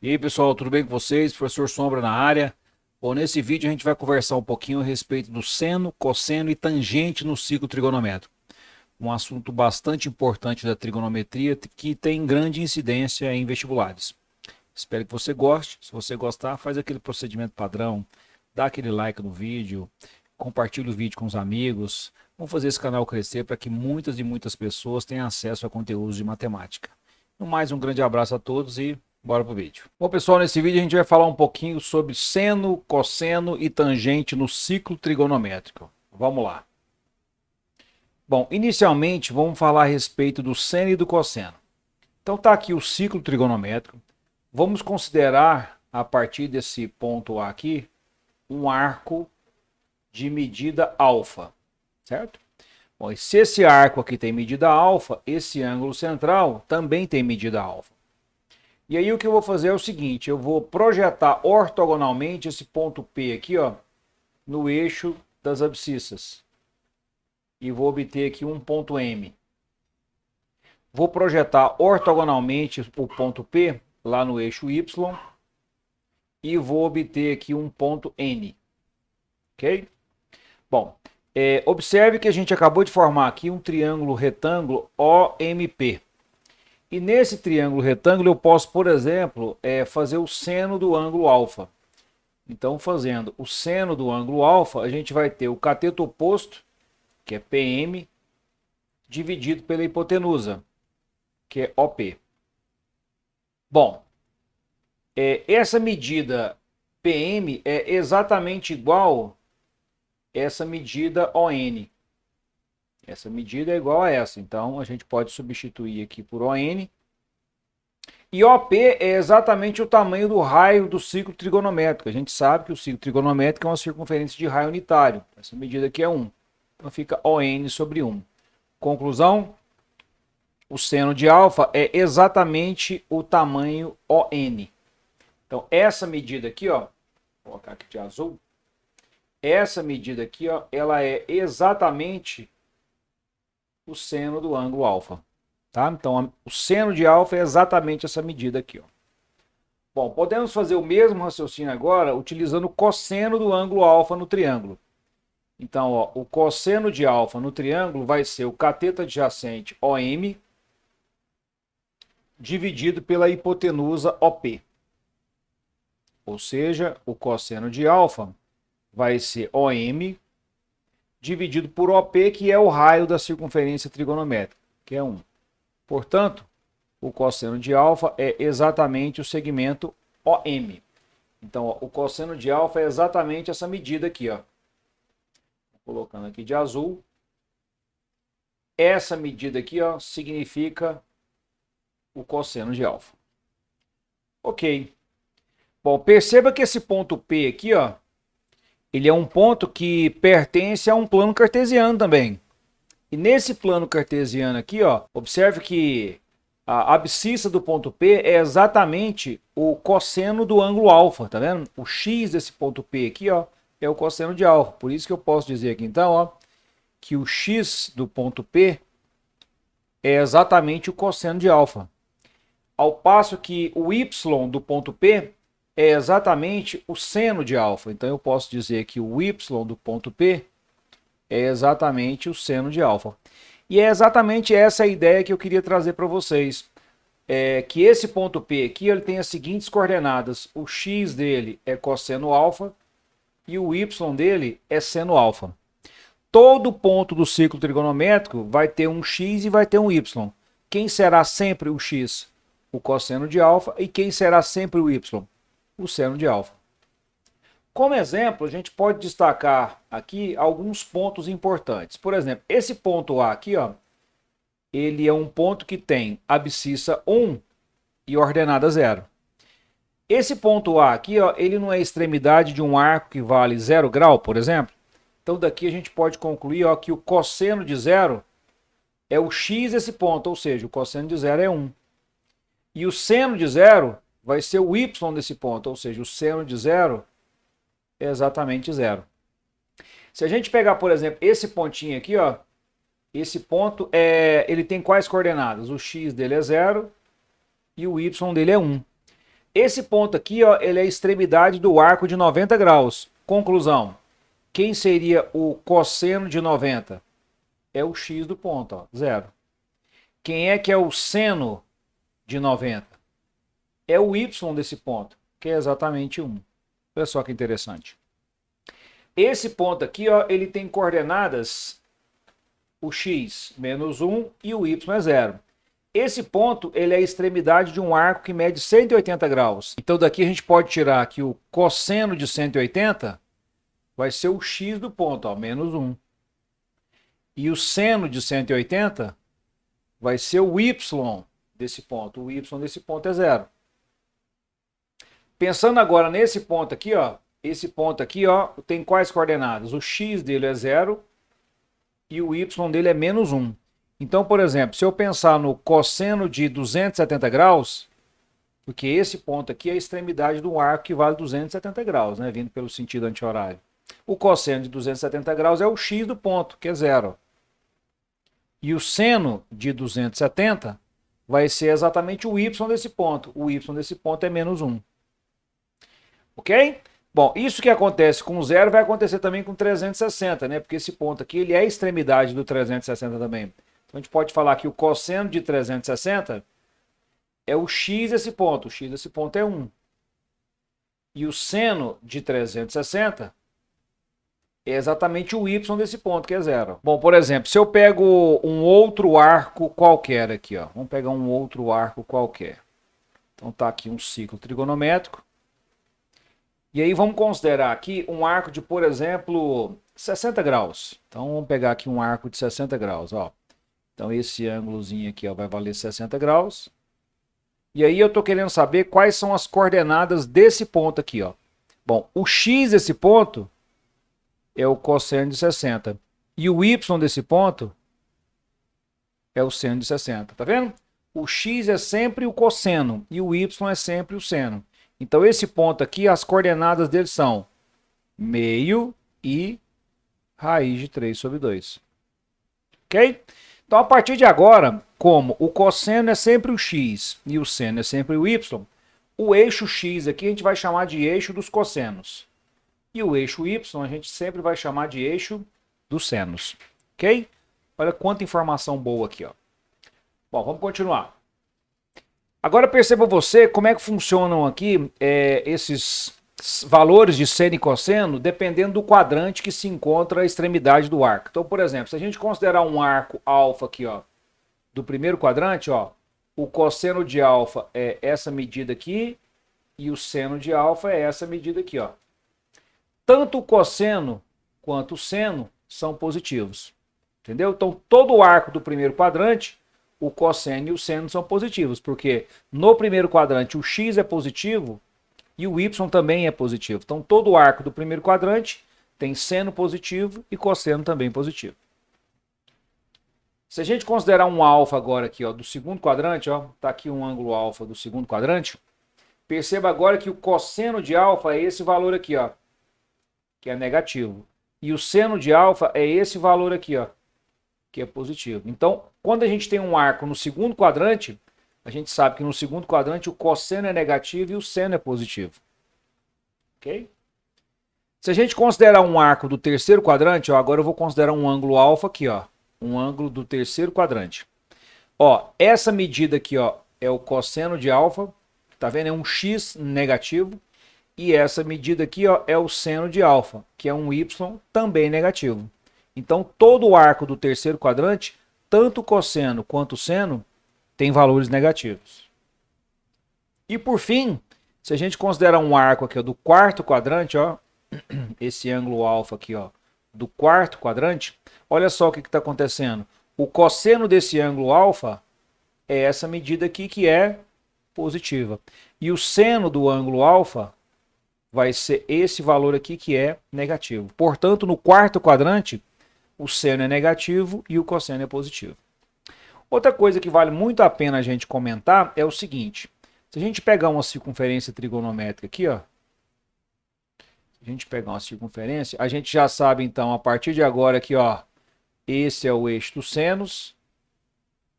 E aí, pessoal, tudo bem com vocês? Professor Sombra na área. Bom, nesse vídeo a gente vai conversar um pouquinho a respeito do seno, cosseno e tangente no ciclo trigonométrico. Um assunto bastante importante da trigonometria que tem grande incidência em vestibulares. Espero que você goste. Se você gostar, faz aquele procedimento padrão, dá aquele like no vídeo, compartilha o vídeo com os amigos. Vamos fazer esse canal crescer para que muitas e muitas pessoas tenham acesso a conteúdos de matemática. No mais, um grande abraço a todos e bora pro vídeo. Bom, pessoal, nesse vídeo a gente vai falar um pouquinho sobre seno, cosseno e tangente no ciclo trigonométrico. Vamos lá. Bom, inicialmente vamos falar a respeito do seno e do cosseno. Então tá aqui o ciclo trigonométrico. Vamos considerar, a partir desse ponto A aqui, um arco de medida alfa, certo? Bom, e se esse arco aqui tem medida alfa, esse ângulo central também tem medida alfa. E aí o que eu vou fazer é o seguinte, eu vou projetar ortogonalmente esse ponto P aqui, ó, no eixo das abscissas. E vou obter aqui um ponto M. Vou projetar ortogonalmente o ponto P lá no eixo Y e vou obter aqui um ponto N. Ok? Bom, observe que a gente acabou de formar aqui um triângulo retângulo OMP. E nesse triângulo retângulo eu posso, por exemplo, fazer o seno do ângulo alfa. Então, fazendo o seno do ângulo alfa, a gente vai ter o cateto oposto, que é PM, dividido pela hipotenusa, que é OP. Bom, essa medida PM é exatamente igual a essa medida ON. Essa medida é igual a essa, então a gente pode substituir aqui por ON. E OP é exatamente o tamanho do raio do ciclo trigonométrico. A gente sabe que o ciclo trigonométrico é uma circunferência de raio unitário. Essa medida aqui é 1. Então fica ON sobre 1. Conclusão, o seno de alfa é exatamente o tamanho ON. Então essa medida aqui, ó, vou colocar aqui de azul, essa medida aqui, ó, ela é exatamente o seno do ângulo alfa. Tá? Então, o seno de alfa é exatamente essa medida aqui. Ó. Bom, podemos fazer o mesmo raciocínio agora utilizando o cosseno do ângulo alfa no triângulo. Então, ó, o cosseno de alfa no triângulo vai ser o cateto adjacente OM dividido pela hipotenusa OP. Ou seja, o cosseno de alfa vai ser OM dividido por OP, que é o raio da circunferência trigonométrica, que é 1. Portanto, o cosseno de alfa é exatamente o segmento OM. Então, ó, o cosseno de alfa é exatamente essa medida aqui, ó. Colocando aqui de azul. Essa medida aqui, ó, significa o cosseno de alfa. Ok. Bom, perceba que esse ponto P aqui, ó, ele é um ponto que pertence a um plano cartesiano também. E nesse plano cartesiano aqui, ó, observe que a abscissa do ponto P é exatamente o cosseno do ângulo alfa, tá vendo? O x desse ponto P aqui, ó, é o cosseno de alfa. Por isso que eu posso dizer aqui, então, ó, que o x do ponto P é exatamente o cosseno de alfa. Ao passo que o y do ponto P é exatamente o seno de alfa. Então, eu posso dizer que o y do ponto P é exatamente o seno de alfa. E é exatamente essa a ideia que eu queria trazer para vocês. Que esse ponto P aqui ele tem as seguintes coordenadas. O x dele é cosseno alfa e o y dele é seno alfa. Todo ponto do ciclo trigonométrico vai ter um x e vai ter um y. Quem será sempre o x? O cosseno de alfa. E quem será sempre o y? O seno de alfa. Como exemplo, a gente pode destacar aqui alguns pontos importantes. Por exemplo, esse ponto A aqui, ó, ele é um ponto que tem abscissa 1 e ordenada 0. Esse ponto A aqui, ó, ele não é a extremidade de um arco que vale 0 grau, por exemplo. Então daqui a gente pode concluir, ó, que o cosseno de 0 é o x desse ponto, ou seja, o cosseno de 0 é 1. E o seno de 0 vai ser o y desse ponto, ou seja, o seno de 0 é exatamente 0. Se a gente pegar, por exemplo, esse pontinho aqui, ó, esse ponto ele tem quais coordenadas? O x dele é 0 e o y dele é 1. Esse ponto aqui, ó, ele é a extremidade do arco de 90 graus. Conclusão. Quem seria o cosseno de 90? É o x do ponto, ó, 0. Quem é que é o seno de 90? É o y desse ponto, que é exatamente 1. Olha só que interessante. Esse ponto aqui, ó, ele tem coordenadas o x menos 1 e o y é 0. Esse ponto ele é a extremidade de um arco que mede 180 graus. Então daqui a gente pode tirar que o cosseno de 180 vai ser o x do ponto, ó, menos 1. E o seno de 180 vai ser o y desse ponto. O y desse ponto é 0. Pensando agora nesse ponto aqui, ó, esse ponto aqui, ó, tem quais coordenadas? O x dele é 0 e o y dele é menos 1. Então, por exemplo, se eu pensar no cosseno de 270 graus, porque esse ponto aqui é a extremidade do arco que vale 270 graus, né, vindo pelo sentido anti-horário. O cosseno de 270 graus é o x do ponto, que é 0. E o seno de 270 vai ser exatamente o y desse ponto. O y desse ponto é menos 1. Ok? Bom, isso que acontece com 0 vai acontecer também com 360, né? Porque esse ponto aqui ele é a extremidade do 360 também. Então a gente pode falar que o cosseno de 360 é o x desse ponto. O x desse ponto é 1. E o seno de 360 é exatamente o y desse ponto, que é 0. Bom, por exemplo, se eu pego um outro arco qualquer aqui, ó. Vamos pegar um outro arco qualquer. Então tá aqui um ciclo trigonométrico. E aí vamos considerar aqui um arco de, por exemplo, 60 graus. Então vamos pegar aqui um arco de 60 graus, ó. Então esse ângulozinho aqui, ó, vai valer 60 graus. E aí eu estou querendo saber quais são as coordenadas desse ponto aqui, ó. Bom, o x desse ponto é o cosseno de 60. E o y desse ponto é o seno de 60. Tá vendo? O x é sempre o cosseno e o y é sempre o seno. Então esse ponto aqui, as coordenadas dele são meio e raiz de 3 sobre 2. Ok? Então, a partir de agora, como o cosseno é sempre o x e o seno é sempre o y, o eixo x aqui a gente vai chamar de eixo dos cossenos. E o eixo y a gente sempre vai chamar de eixo dos senos. Ok? Olha quanta informação boa aqui, ó. Bom, vamos continuar. Agora perceba você como é que funcionam aqui esses valores de seno e cosseno, dependendo do quadrante que se encontra a extremidade do arco. Então, por exemplo, se a gente considerar um arco alfa aqui, ó, do primeiro quadrante, ó, o cosseno de alfa é essa medida aqui e o seno de alfa é essa medida aqui, ó. Tanto o cosseno quanto o seno são positivos. Entendeu? Então, todo o arco do primeiro quadrante, o cosseno e o seno são positivos, porque no primeiro quadrante o x é positivo e o y também é positivo. Então, todo o arco do primeiro quadrante tem seno positivo e cosseno também positivo. Se a gente considerar um alfa agora aqui, ó, do segundo quadrante, ó, tá aqui um ângulo alfa do segundo quadrante, perceba agora que o cosseno de alfa é esse valor aqui, ó, que é negativo. E o seno de alfa é esse valor aqui, ó, que é positivo. Então, quando a gente tem um arco no segundo quadrante, a gente sabe que no segundo quadrante o cosseno é negativo e o seno é positivo. Ok? Se a gente considerar um arco do terceiro quadrante, ó, agora eu vou considerar um ângulo alfa aqui, ó, um ângulo do terceiro quadrante. Ó, essa medida aqui, ó, é o cosseno de alfa, tá vendo? É um x negativo. E essa medida aqui, ó, é o seno de alfa, que é um y também negativo. Então, todo o arco do terceiro quadrante, tanto o cosseno quanto o seno, tem valores negativos. E por fim, se a gente considerar um arco aqui, ó, do quarto quadrante, ó, esse ângulo alfa aqui, ó, do quarto quadrante, olha só o que está acontecendo. O cosseno desse ângulo alfa é essa medida aqui que é positiva. E o seno do ângulo alfa vai ser esse valor aqui que é negativo. Portanto, no quarto quadrante, o seno é negativo e o cosseno é positivo. Outra coisa que vale muito a pena a gente comentar é o seguinte. Se a gente pegar uma circunferência trigonométrica aqui, ó, se a gente pegar uma circunferência, a gente já sabe então, a partir de agora aqui, ó, esse é o eixo dos senos,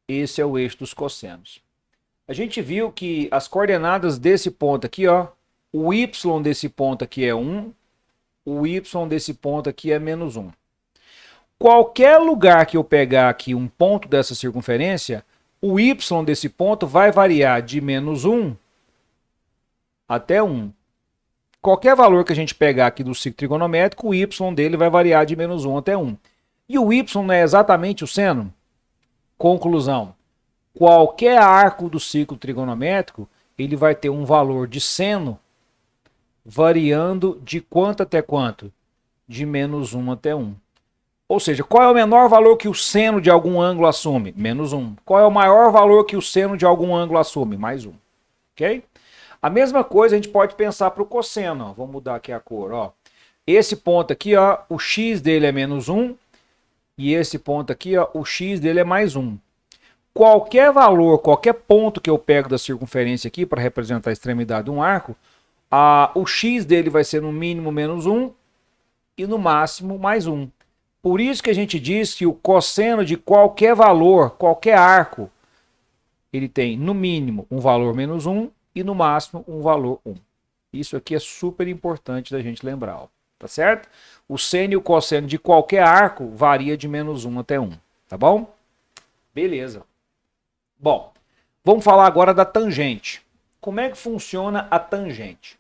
esse é o eixo dos cossenos. A gente viu que as coordenadas desse ponto aqui, ó, o y desse ponto aqui é 1, o y desse ponto aqui é menos 1. Qualquer lugar que eu pegar aqui um ponto dessa circunferência, o y desse ponto vai variar de menos 1 até 1. Qualquer valor que a gente pegar aqui do ciclo trigonométrico, o y dele vai variar de menos 1 até 1. E o y não é exatamente o seno? Conclusão. Qualquer arco do ciclo trigonométrico, ele vai ter um valor de seno variando de quanto até quanto? De menos 1 até 1. Ou seja, qual é o menor valor que o seno de algum ângulo assume? Menos 1. Qual é o maior valor que o seno de algum ângulo assume? Mais 1. Ok? A mesma coisa a gente pode pensar para o cosseno. Ó. Vou mudar aqui a cor. Ó. Esse ponto aqui, ó, o x dele é menos 1. E esse ponto aqui, ó, o x dele é mais 1. Qualquer valor, qualquer ponto que eu pego da circunferência aqui para representar a extremidade de um arco, o x dele vai ser no mínimo menos 1 e no máximo mais 1. Por isso que a gente diz que o cosseno de qualquer valor, qualquer arco, ele tem no mínimo um valor menos 1 e no máximo um valor 1. Isso aqui é super importante da gente lembrar, ó, tá certo? O seno e o cosseno de qualquer arco varia de menos 1 até 1, tá bom? Beleza. Bom, vamos falar agora da tangente. Como é que funciona a tangente?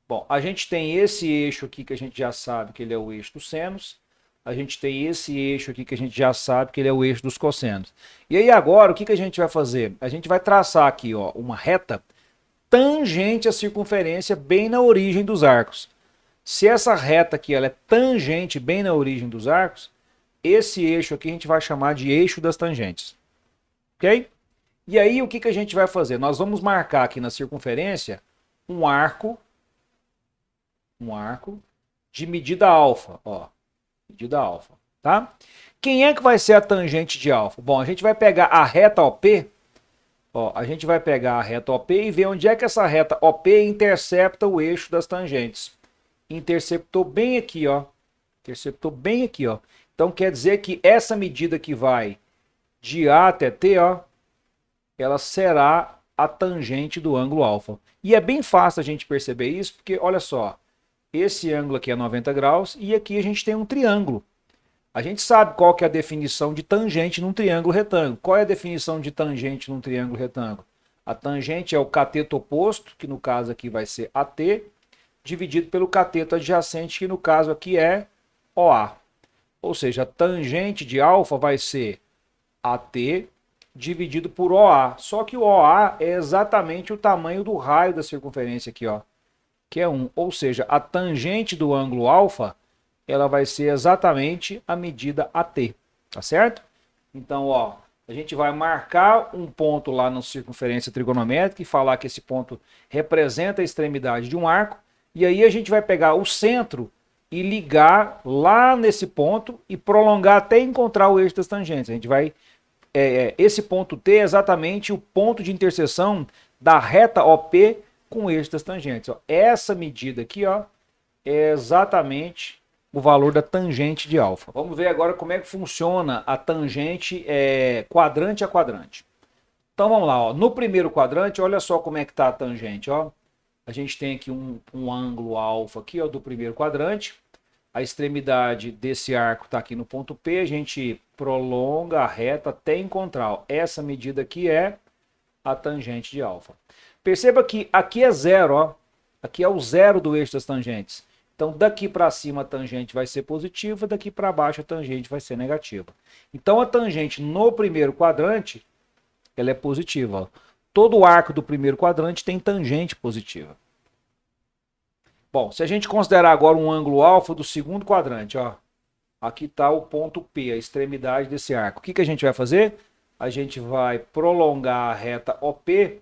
Bom, a gente tem esse eixo aqui que a gente já sabe que ele é o eixo dos senos. A gente tem esse eixo aqui que a gente já sabe que ele é o eixo dos cossenos. E aí agora, o que a gente vai fazer? A gente vai traçar aqui, ó, uma reta tangente à circunferência bem na origem dos arcos. Se essa reta aqui ela é tangente bem na origem dos arcos, esse eixo aqui a gente vai chamar de eixo das tangentes. Ok? E aí o que a gente vai fazer? Nós vamos marcar aqui na circunferência um arco de medida alfa, ó. Medida alfa, tá? Quem é que vai ser a tangente de alfa? Bom, a gente vai pegar a reta OP, ó, a gente vai pegar a reta OP e ver onde é que essa reta OP intercepta o eixo das tangentes. Interceptou bem aqui, ó. Interceptou bem aqui, ó. Então quer dizer que essa medida que vai de A até T, ó, ela será a tangente do ângulo alfa. E é bem fácil a gente perceber isso, porque olha só, esse ângulo aqui é 90 graus e aqui a gente tem um triângulo. A gente sabe qual que é a definição de tangente num triângulo retângulo. Qual é a definição de tangente num triângulo retângulo? A tangente é o cateto oposto, que no caso aqui vai ser AT, dividido pelo cateto adjacente, que no caso aqui é OA. Ou seja, a tangente de alfa vai ser AT dividido por OA. Só que o OA é exatamente o tamanho do raio da circunferência aqui, ó, que é 1. Ou seja, a tangente do ângulo alfa, ela vai ser exatamente a medida AT, tá certo? Então, ó, a gente vai marcar um ponto lá na circunferência trigonométrica e falar que esse ponto representa a extremidade de um arco, e aí a gente vai pegar o centro e ligar lá nesse ponto e prolongar até encontrar o eixo das tangentes. A gente vai esse ponto T é exatamente o ponto de interseção da reta OP com o eixo das tangentes. Ó. Essa medida aqui, ó, é exatamente o valor da tangente de alfa. Vamos ver agora como é que funciona a tangente quadrante a quadrante. Então vamos lá, ó. No primeiro quadrante, olha só como é que está a tangente. Ó. A gente tem aqui um ângulo alfa aqui, ó, do primeiro quadrante. A extremidade desse arco está aqui no ponto P, a gente prolonga a reta até encontrar. Ó. Essa medida aqui é a tangente de alfa. Perceba que aqui é zero, ó. Aqui é o zero do eixo das tangentes. Então, daqui para cima a tangente vai ser positiva, daqui para baixo a tangente vai ser negativa. Então, a tangente no primeiro quadrante, ela é positiva. Ó. Todo arco do primeiro quadrante tem tangente positiva. Bom, se a gente considerar agora um ângulo alfa do segundo quadrante, ó, aqui está o ponto P, a extremidade desse arco. O que a gente vai fazer? A gente vai prolongar a reta OP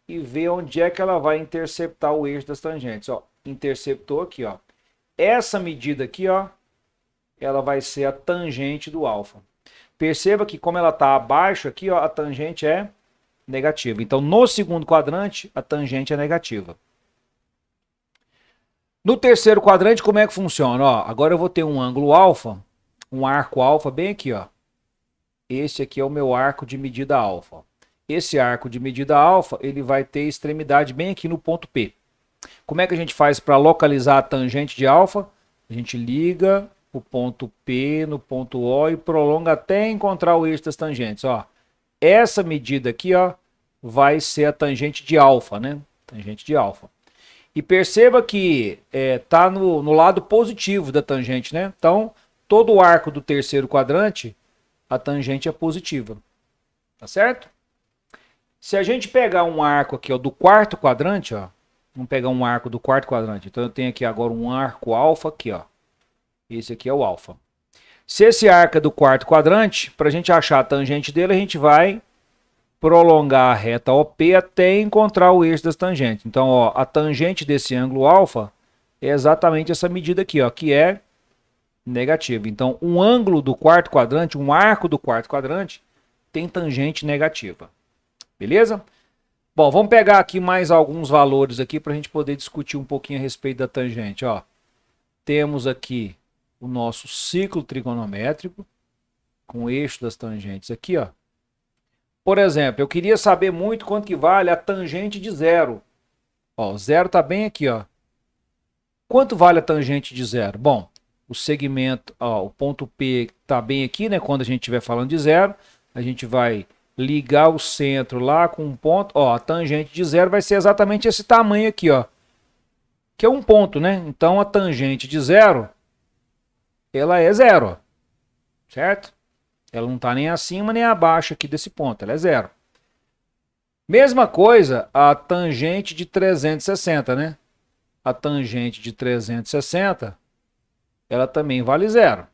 e ver onde é que ela vai interceptar o eixo das tangentes. Ó, interceptou aqui, ó. Essa medida aqui, ó, ela vai ser a tangente do alfa. Perceba que como ela está abaixo aqui, ó, a tangente é negativa. Então, no segundo quadrante, a tangente é negativa. No terceiro quadrante, como é que funciona? Ó, agora eu vou ter um ângulo alfa, um arco alfa bem aqui, ó. Esse aqui é o meu arco de medida alfa. esse arco de medida alfa, ele vai ter extremidade bem aqui no ponto P. Como é que a gente faz para localizar a tangente de alfa? A gente liga o ponto P no ponto O e prolonga até encontrar o eixo das tangentes. Ó, essa medida aqui, ó, vai ser a tangente de alfa, né? Tangente de alfa. E perceba que está no lado positivo da tangente, né? Então, todo o arco do terceiro quadrante, a tangente é positiva. Tá certo? Se a gente pegar um arco aqui, ó, do quarto quadrante, ó, vamos pegar um arco do quarto quadrante. Então eu tenho aqui agora um arco alfa aqui, ó. Esse aqui é o alfa. Se esse arco é do quarto quadrante, para a gente achar a tangente dele, a gente vai prolongar a reta OP até encontrar o eixo das tangentes. Então, ó, a tangente desse ângulo alfa é exatamente essa medida aqui, ó, que é negativa. Então, um ângulo do quarto quadrante, um arco do quarto quadrante, tem tangente negativa. Beleza? Bom, vamos pegar aqui mais alguns valores aqui para a gente poder discutir um pouquinho a respeito da tangente. Ó, temos aqui o nosso ciclo trigonométrico com o eixo das tangentes aqui, ó. Por exemplo, eu queria saber muito quanto que vale a tangente de zero. Ó, zero está bem aqui, ó. Quanto vale a tangente de zero? Bom, o segmento, ó, o ponto P está bem aqui, né? Quando a gente estiver falando de zero, a gente vai ligar o centro lá com um ponto. Ó, a tangente de zero vai ser exatamente esse tamanho aqui, ó. Que é um ponto, né? Então, a tangente de zero, ela é zero, ó, certo? Ela não está nem acima nem abaixo aqui desse ponto, ela é zero. Mesma coisa a tangente de 360, né? A tangente de 360, ela também vale zero.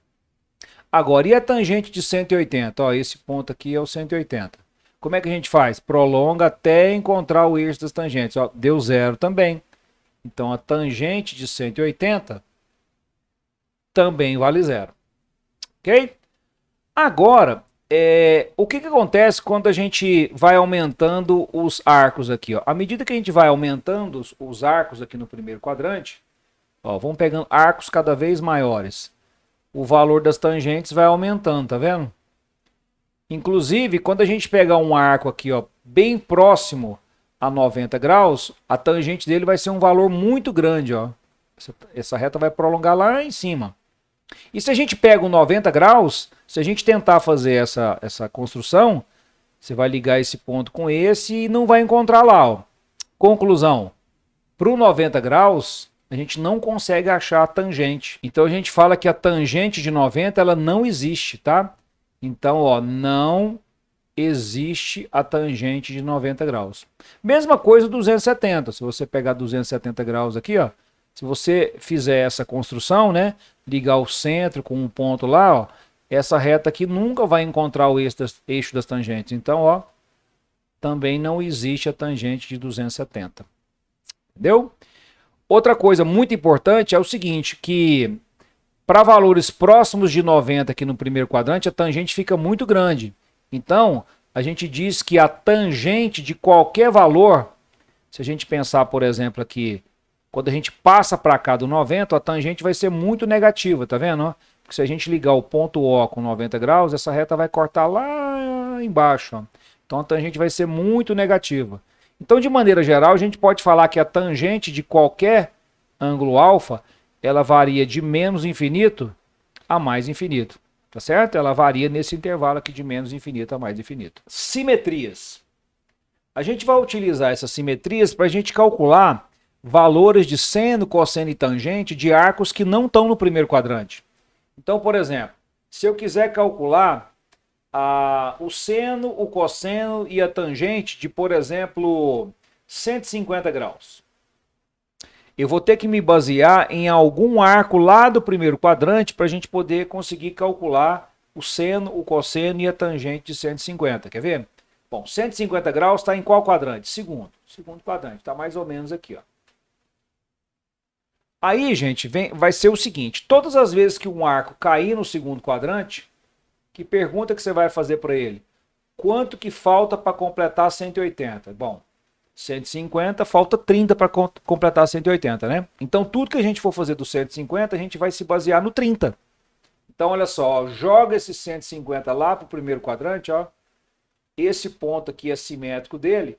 Agora, e a tangente de 180? Ó, esse ponto aqui é o 180. Como é que a gente faz? Prolonga até encontrar o eixo das tangentes. Ó, deu zero também. Então, a tangente de 180 também vale zero. Ok? Agora, o que acontece quando a gente vai aumentando os arcos aqui? Ó? À medida que a gente vai aumentando os arcos aqui no primeiro quadrante, ó, vamos pegando arcos cada vez maiores. O valor das tangentes vai aumentando, tá vendo? Inclusive, quando a gente pegar um arco aqui, ó, bem próximo a 90 graus, a tangente dele vai ser um valor muito grande, ó. Essa reta vai prolongar lá em cima. E se a gente pega um 90 graus, se a gente tentar fazer essa construção, você vai ligar esse ponto com esse e não vai encontrar lá, ó. Conclusão, para o 90 graus, a gente não consegue achar a tangente. Então a gente fala que a tangente de 90 ela não existe, tá? Então, ó, não existe a tangente de 90 graus. Mesma coisa 270. Se você pegar 270 graus aqui, ó, se você fizer essa construção, né, ligar o centro com um ponto lá, ó, essa reta aqui nunca vai encontrar o eixo das tangentes. Então, ó, também não existe a tangente de 270. Entendeu? Outra coisa muito importante é o seguinte, que para valores próximos de 90 aqui no primeiro quadrante, a tangente fica muito grande. Então, a gente diz que a tangente de qualquer valor, se a gente pensar, por exemplo, aqui, quando a gente passa para cá do 90, a tangente vai ser muito negativa, tá vendo? Porque se a gente ligar o ponto O com 90 graus, essa reta vai cortar lá embaixo. Ó. Então, a tangente vai ser muito negativa. Então, de maneira geral, a gente pode falar que a tangente de qualquer ângulo alfa, ela varia de menos infinito a mais infinito, tá certo? Ela varia nesse intervalo aqui de menos infinito a mais infinito. Simetrias. A gente vai utilizar essas simetrias para a gente calcular valores de seno, cosseno e tangente de arcos que não estão no primeiro quadrante. Então, por exemplo, se eu quiser calcular o seno, o cosseno e a tangente de, por exemplo, 150 graus. Eu vou ter que me basear em algum arco lá do primeiro quadrante para a gente poder conseguir calcular o seno, o cosseno e a tangente de 150. Quer ver? Bom, 150 graus está em qual quadrante? Segundo. Segundo quadrante. Está mais ou menos aqui, ó. Aí, gente, vai ser o seguinte. Todas as vezes que um arco cair no segundo quadrante, que pergunta que você vai fazer para ele? Quanto que falta para completar 180? Bom, 150, falta 30 para completar 180, né? Então, tudo que a gente for fazer do 150, a gente vai se basear no 30. Então, olha só, ó, joga esse 150 lá para o primeiro quadrante, ó. esse ponto aqui é simétrico dele,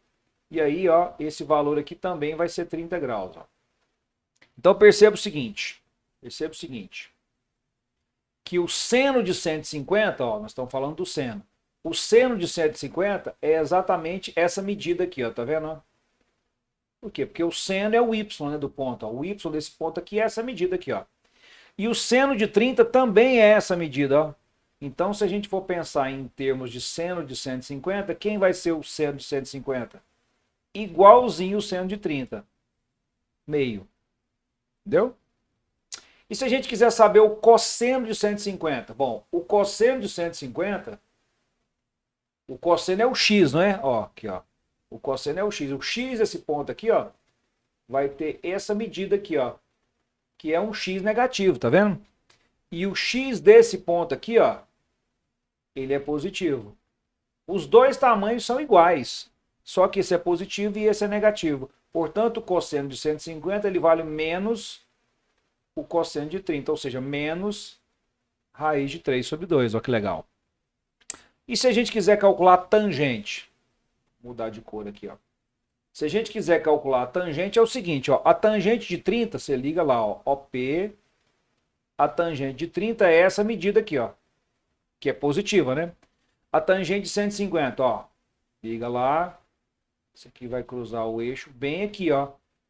e aí, ó, esse valor aqui também vai ser 30 graus. Ó. Então perceba o seguinte, que o seno de 150, ó, nós estamos falando do seno. O seno de 150 é exatamente essa medida aqui, ó, tá vendo? Por quê? Porque o seno é o y, né, do ponto. Ó. O y desse ponto aqui é essa medida aqui, ó. E o seno de 30 também é essa medida, ó. Então, se a gente for pensar em termos de seno de 150, quem vai ser o seno de 150? Igualzinho o seno de 30. Meio. Entendeu? E se a gente quiser saber o cosseno de 150? Bom, o cosseno de 150, o cosseno é o x, não é? Ó, aqui, ó. O cosseno é o x. O x desse ponto aqui, ó, vai ter essa medida aqui, ó, que é um x negativo, tá vendo? E o x desse ponto aqui, ó, ele é positivo. Os dois tamanhos são iguais, só que esse é positivo e esse é negativo. Portanto, o cosseno de 150 ele vale menos o cosseno de 30, ou seja, menos raiz de 3 sobre 2. Olha que legal. E se a gente quiser calcular a tangente? Vou mudar de cor aqui, ó. Se a gente quiser calcular a tangente, é o seguinte, ó. A tangente de 30, você liga lá, ó. OP, a tangente de 30 é essa medida aqui, ó. Que é positiva, né? A tangente de 150, ó. Liga lá. Isso aqui vai cruzar o eixo bem aqui, ó.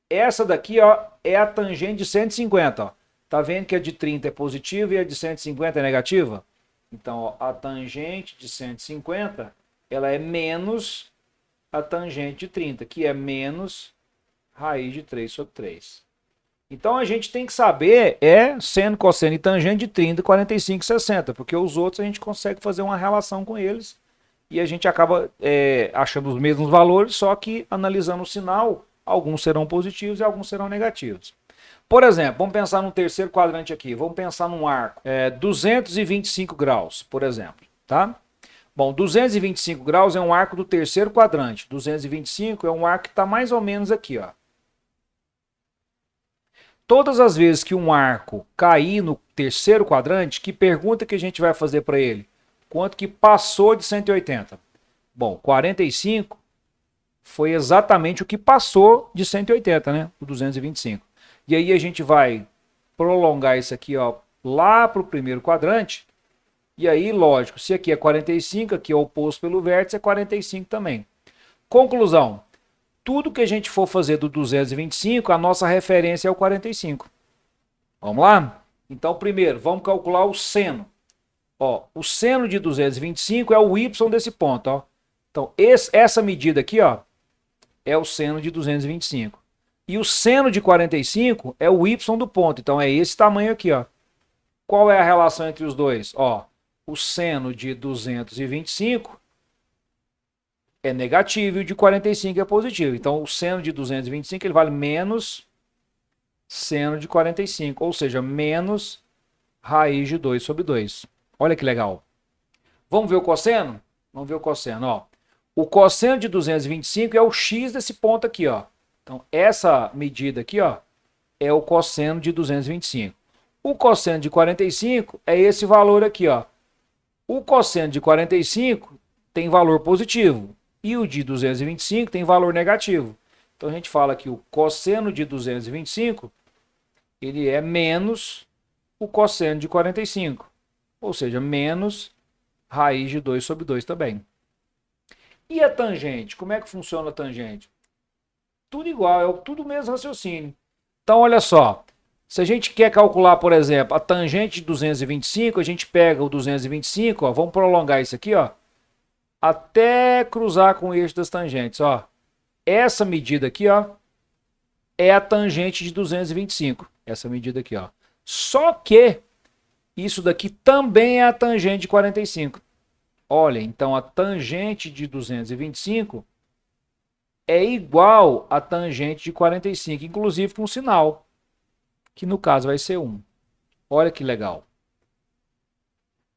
Essa daqui, ó, é a tangente de 150, ó. Tá vendo que a de 30 é positiva e a de 150 é negativa? Então, ó, a tangente de 150, ela é menos a tangente de 30, que é menos raiz de 3 sobre 3. Então, a gente tem que saber seno, cosseno e tangente de 30, 45 e 60, porque os outros a gente consegue fazer uma relação com eles e a gente acaba achando os mesmos valores, só que analisando o sinal, alguns serão positivos e alguns serão negativos. Por exemplo, vamos pensar num terceiro quadrante aqui. Vamos pensar num arco 225 graus, por exemplo. Tá? Bom, 225 graus é um arco do terceiro quadrante. 225 é um arco que está mais ou menos aqui. Ó. Todas as vezes que um arco cair no terceiro quadrante, que pergunta que a gente vai fazer para ele? Quanto que passou de 180? Bom, 45 foi exatamente o que passou de 180, né? O 225. E aí a gente vai prolongar isso aqui, ó, lá para o primeiro quadrante. E aí, lógico, se aqui é 45, aqui é oposto pelo vértice, é 45 também. Conclusão. Tudo que a gente for fazer do 225, a nossa referência é o 45. Vamos lá? Então, primeiro, vamos calcular o seno. Ó, o seno de 225 é o y desse ponto. Ó. Então, essa medida aqui, ó, é o seno de 225. E o seno de 45 é o y do ponto. Então, é esse tamanho aqui. Ó. Qual é a relação entre os dois? Ó, o seno de 225 é negativo e o de 45 é positivo. Então, o seno de 225 ele vale menos seno de 45, ou seja, menos raiz de 2 sobre 2. Olha que legal. Vamos ver o cosseno? Vamos ver o cosseno. Ó. O cosseno de 225 é o x desse ponto aqui. Ó. Então, essa medida aqui ó, é o cosseno de 225. O cosseno de 45 é esse valor aqui. Ó. O cosseno de 45 tem valor positivo. E o de 225 tem valor negativo. Então a gente fala que o cosseno de 225 ele é menos o cosseno de 45. Ou seja, menos raiz de 2 sobre 2 também. E a tangente? Como é que funciona a tangente? Tudo igual, é tudo o mesmo raciocínio. Então olha só, se a gente quer calcular, por exemplo, a tangente de 225, a gente pega o 225, ó, vamos prolongar isso aqui, ó, até cruzar com o eixo das tangentes, ó. Essa medida aqui, ó, é a tangente de 225. Essa medida aqui, ó. Só que isso daqui também é a tangente de 45. Olha, então a tangente de 225 é igual à tangente de 45, inclusive com sinal, que no caso vai ser 1. Olha que legal.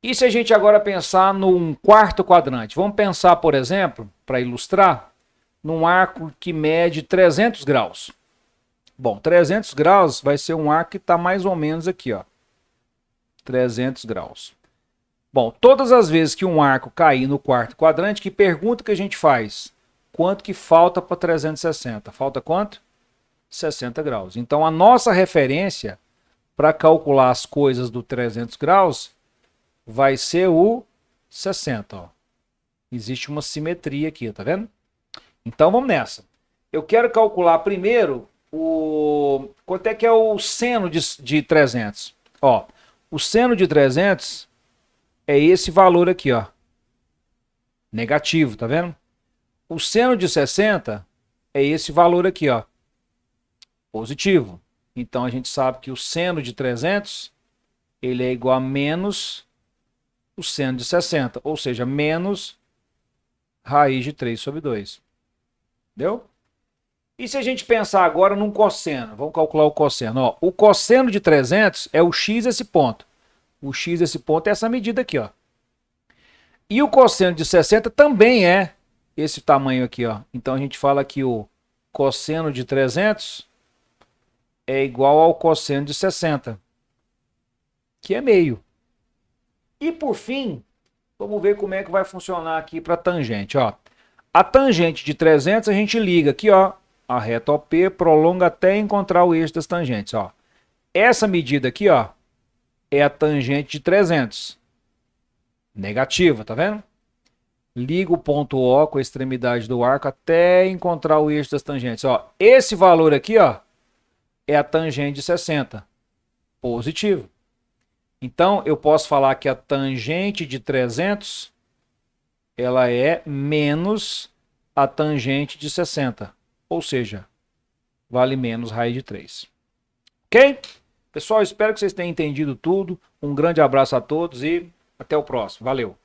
E se a gente agora pensar num quarto quadrante? Vamos pensar, por exemplo, para ilustrar, num arco que mede 300 graus. Bom, 300 graus vai ser um arco que está mais ou menos aqui, ó. 300 graus. Bom, todas as vezes que um arco cair no quarto quadrante, que pergunta que a gente faz? Quanto que falta para 360? Falta quanto? 60 graus. Então a nossa referência para calcular as coisas do 300 graus vai ser o 60. Ó. Existe uma simetria aqui, tá vendo? Então vamos nessa. Eu quero calcular primeiro quanto é que é o seno de 300. Ó, o seno de 300 é esse valor aqui, ó. Negativo, tá vendo? O seno de 60 é esse valor aqui, ó. Positivo. Então a gente sabe que o seno de 300 ele é igual a menos o seno de 60, ou seja, menos raiz de 3 sobre 2. Entendeu? E se a gente pensar agora num cosseno? Vamos calcular o cosseno. Ó, o cosseno de 300 é o x esse ponto. O x esse ponto é essa medida aqui, ó. E o cosseno de 60 também é esse tamanho aqui, ó. Então a gente fala que o cosseno de 300 é igual ao cosseno de 60, que é meio. E por fim, vamos ver como é que vai funcionar aqui para a tangente, ó. A tangente de 300 a gente liga aqui, ó, a reta OP, prolonga até encontrar o eixo das tangentes, ó. Essa medida aqui, ó, é a tangente de 300. Negativa, tá vendo? Liga o ponto O com a extremidade do arco até encontrar o eixo das tangentes, ó. Esse valor aqui, ó, é a tangente de 60. Positivo. Então, eu posso falar que a tangente de 300 ela é menos a tangente de 60. Ou seja, vale menos raiz de 3. Ok? Pessoal, espero que vocês tenham entendido tudo. Um grande abraço a todos e até o próximo. Valeu!